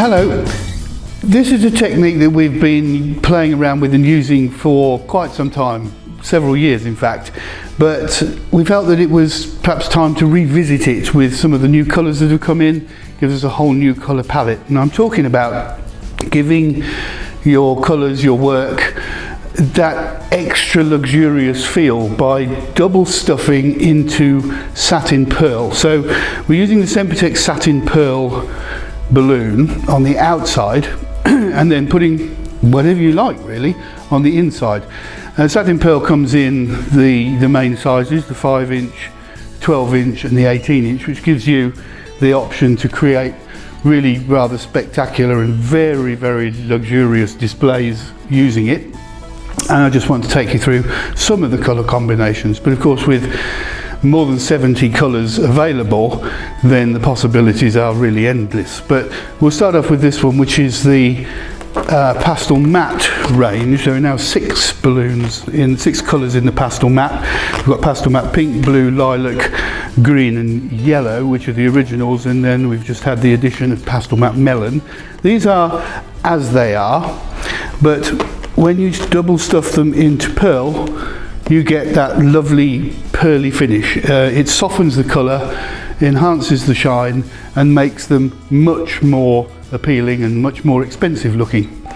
Hello. This is a technique that we've been playing around with and using for quite some time, several years in fact, but we felt that it was perhaps time to revisit it with some of the new colours that have come in, gives us a whole new colour palette. And I'm talking about giving your colours, your work, that extra luxurious feel by double stuffing into satin pearl. So we're using the Sempertex Satin Pearl balloon on the outside and then putting whatever you like really on the inside. Satin Pearl comes in the main sizes, the 5-inch, 12-inch and the 18-inch, which gives you the option to create really rather spectacular and very, very luxurious displays using it. And I just want to take you through some of the colour combinations, but of course with more than 70 colours available, then the possibilities are really endless. But we'll start off with this one, which is the pastel matte range. There are now 6 balloons in 6 colours in the pastel matte. We've got pastel matte pink, blue, lilac, green and yellow, which are the originals, and then we've just had the addition of pastel matte melon. These are as they are, but when you double stuff them into pearl, you get that lovely pearly finish. It softens the colour, enhances the shine and makes them much more appealing and much more expensive looking.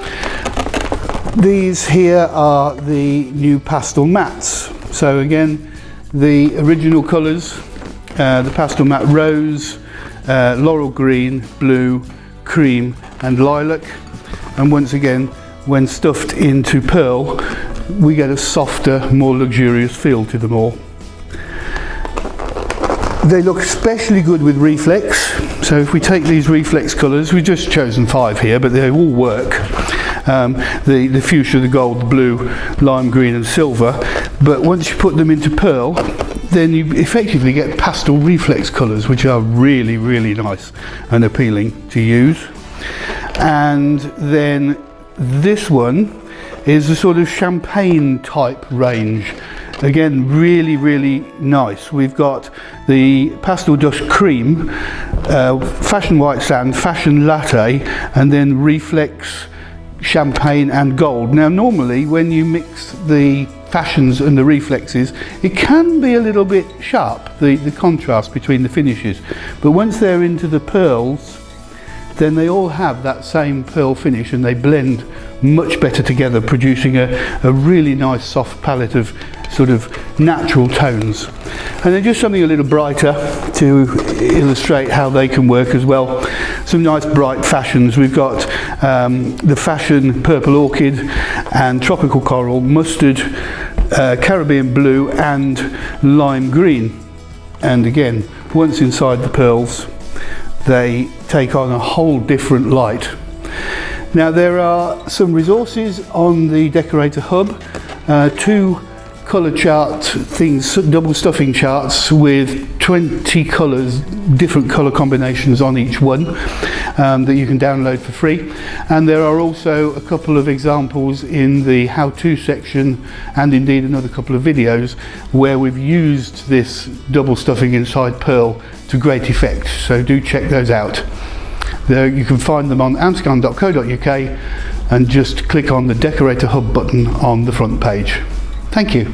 These here are the new pastel mattes. So again, the original colours, the pastel matte rose, laurel green, blue, cream and lilac. And once again, when stuffed into pearl, we get a softer, more luxurious feel to them all. They look especially good with reflex. So if we take these reflex colours, we've just chosen 5 here, but they all work. The fuchsia, the gold, the blue, lime green and silver. But once you put them into pearl, then you effectively get pastel reflex colours, which are really, really nice and appealing to use. And then this one is a sort of champagne type range. Again, really, really nice. We've got the pastel dust cream, fashion white sand, fashion latte, and then reflex champagne and gold. Now normally when you mix the fashions and the reflexes, it can be a little bit sharp, the contrast between the finishes, but once they're into the pearls, then they all have that same pearl finish and they blend much better together, producing a really nice soft palette of sort of natural tones. And then just something a little brighter to illustrate how they can work as well. Some nice bright fashions. We've got the fashion purple orchid and tropical coral, mustard, Caribbean blue and lime green. And again, once inside the pearls, they take on a whole different light. Now there are some resources on the Decorator Hub, 2 colour chart things, double stuffing charts with 20 colours, different colour combinations on each one that you can download for free. And there are also a couple of examples in the how-to section and indeed another couple of videos where we've used this double stuffing inside pearl to great effect, so do check those out. There you can find them on amscan.co.uk and just click on the Decorator Hub button on the front page. Thank you.